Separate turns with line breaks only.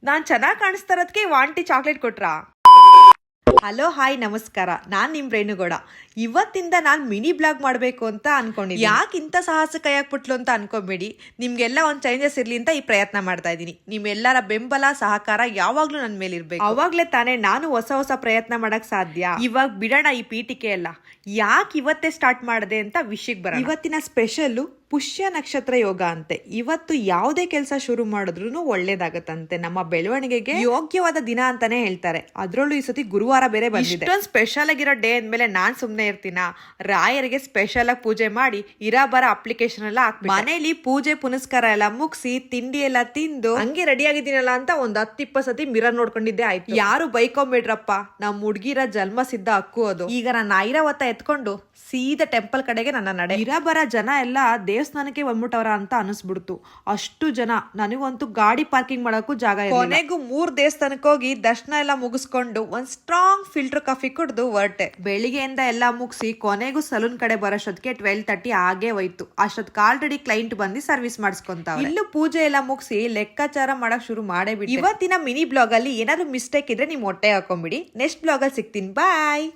ನಾನ್ ಚೆನ್ನಾಗಿ ಕಾಣಿಸ್ತಾ ಇರೋದಕ್ಕೆ ಆಂಟಿ ಚಾಕ್ಲೇಟ್ ಕೊಟ್ರಾ? ಹಲೋ ಹಾಯ್ ನಮಸ್ಕಾರ, ನಾನ್ ನಿಮ್ ರೇಣುಗೌಡ. ಇವತ್ತಿಂದ ನಾನ್ ಮಿನಿ ಬ್ಲಾಗ್ ಮಾಡ್ಬೇಕು ಅಂತ ಅನ್ಕೊಂಡಿದ್ದೀನಿ. ಯಾಕೆ ಇಂಥ ಸಾಹಸ ಕೈ ಹಾಕ್ಬಿಟ್ಲು ಅಂತ ಅನ್ಕೋಬೇಡಿ. ನಿಮ್ಗೆಲ್ಲ ಒಂದ್ ಚೇಂಜಸ್ ಇರ್ಲಿ ಅಂತ ಈ ಪ್ರಯತ್ನ ಮಾಡ್ತಾ ಇದ್ದೀನಿ. ನಿಮ್ಮೆಲ್ಲರ ಬೆಂಬಲ ಸಹಕಾರ ಯಾವಾಗ್ಲೂ ನನ್ ಮೇಲೆ ಇರ್ಬೇಕು. ಅವಾಗ್ಲೇ ತಾನೇ ನಾನು ಹೊಸ ಪ್ರಯತ್ನ ಮಾಡಕ್ ಸಾಧ್ಯ. ಇವಾಗ ಬಿಡೋಣ ಈ ಪೀಠಿಕೆ ಎಲ್ಲ. ಯಾಕೆ ಇವತ್ತೇ ಸ್ಟಾರ್ಟ್ ಮಾಡಿದೆ ಅಂತ ವಿಷಯಕ್ಕೆ ಬರೋಣ. ಇವತ್ತಿನ ಸ್ಪೆಷಲ್ಲು ಪುಷ್ಯ ನಕ್ಷತ್ರ ಯೋಗ ಅಂತೆ. ಇವತ್ತು ಯಾವುದೇ ಕೆಲಸ ಶುರು ಮಾಡಿದ್ರು ಒಳ್ಳೇದಾಗತ್ತಂತೆ. ನಮ್ಮ ಬೆಳವಣಿಗೆಗೆ ಯೋಗ್ಯವಾದ ದಿನ ಅಂತಾನೆ ಹೇಳ್ತಾರೆ. ಅದ್ರಲ್ಲೂ ಈ ಸತಿ ಗುರುವಾರ ಬೇರೆ ಬಂದಿದೆ. ಇಷ್ಟೊಂದು ಸ್ಪೆಷಲ್ ಆಗಿರೋ ಡೇ ಅಂದ್ಮೇಲೆ ನಾನ್ ಸುಮ್ನೆ ಇರ್ತೀನ. ರಾಯರಿಗೆ ಸ್ಪೆಷಲ್ ಆಗಿ ಪೂಜೆ ಮಾಡಿ ಇರಾಬರ ಅಪ್ಲಿಕೇಶನ್ ಎಲ್ಲ ಹಾಕಿ ಮನೇಲಿ ಪೂಜೆ ಪುನಸ್ಕಾರ ಎಲ್ಲ ಮುಗಿಸಿ ತಿಂಡಿ ಎಲ್ಲ ತಿಂದು ಹಂಗೆ ರೆಡಿ ಆಗಿದ್ದೀನಲ್ಲ ಅಂತ ಒಂದ್ 10-20 ಸತಿ ಮಿರರ್ ನೋಡ್ಕೊಂಡಿದ್ದೆ ಆಯ್ತು. ಯಾರು ಬೈಕೊಂಬಿಡ್ರಪ್ಪ, ನಮ್ ಹುಡ್ಗಿರ ಜನ್ಮ ಸಿದ್ಧ ಹಕ್ಕು ಅದು. ಈಗ ನಾನು ಐರಾವತ್ತ ಎತ್ಕೊಂಡು ಸೀದಾ ಟೆಂಪಲ್ ಕಡೆಗೆ ನನ್ನ ನಡೆ. ಇರಾಬರ ಜನ ಎಲ್ಲ ದೇವಸ್ಥಾನಕ್ಕೆ ಬಂದ್ಬಿಟ್ಟವ್ರ ಅಂತ ಅನಿಸ್ಬಿಡ್ತು. ಅಷ್ಟು ಜನ. ನನಗಂತೂ ಗಾಡಿ ಪಾರ್ಕಿಂಗ್ ಮಾಡಕ್ಕೂ ಜಾಗ ಇಲ್ಲ. ಕೊನೆಗೂ 3 ದೇವಸ್ಥಾನಕ್ಕೆ ಹೋಗಿ ದರ್ಶನ ಎಲ್ಲ ಮುಗಿಸ್ಕೊಂಡು ಒಂದ್ ಸ್ಟ್ರಾಂಗ್ ಫಿಲ್ಟರ್ ಕಾಫಿ ಕುಡ್ದು ಹೊರಟೆ. ಬೆಳಿಗ್ಗೆಯಿಂದ ಎಲ್ಲ ಮುಗಿಸಿ ಕೊನೆಗೂ ಸಲೂನ್ ಕಡೆ ಬರೋಷ್ಟೊತ್ತಿಗೆ 12:30 ಆಗೇ ಹೋಯ್ತು. ಅಷ್ಟೊತ್ತಿಗೆ ಆಲ್ರೆಡಿ ಕ್ಲೈಂಟ್ ಬಂದು ಸರ್ವಿಸ್ ಮಾಡಿಸ್ಕೊಂತಾವ. ಇಲ್ಲೂ ಪೂಜೆ ಎಲ್ಲ ಮುಗಿಸಿ ಲೆಕ್ಕಾಚಾರ ಮಾಡಕ್ ಶುರು ಮಾಡೇ ಬಿಡಿ. ಇವತ್ತಿನ ಮಿನಿ ಬ್ಲಾಗ್ ಅಲ್ಲಿ ಏನಾದ್ರು ಮಿಸ್ಟೇಕ್ ಇದ್ರೆ ನಿಮ್ ಹೊಟ್ಟೆ ಹಾಕೊಂಡ್ಬಿಡಿ. ನೆಕ್ಸ್ಟ್ ಬ್ಲಾಗ್ ಅಲ್ಲಿ ಸಿಗ್ತೀನಿ. ಬಾಯ್.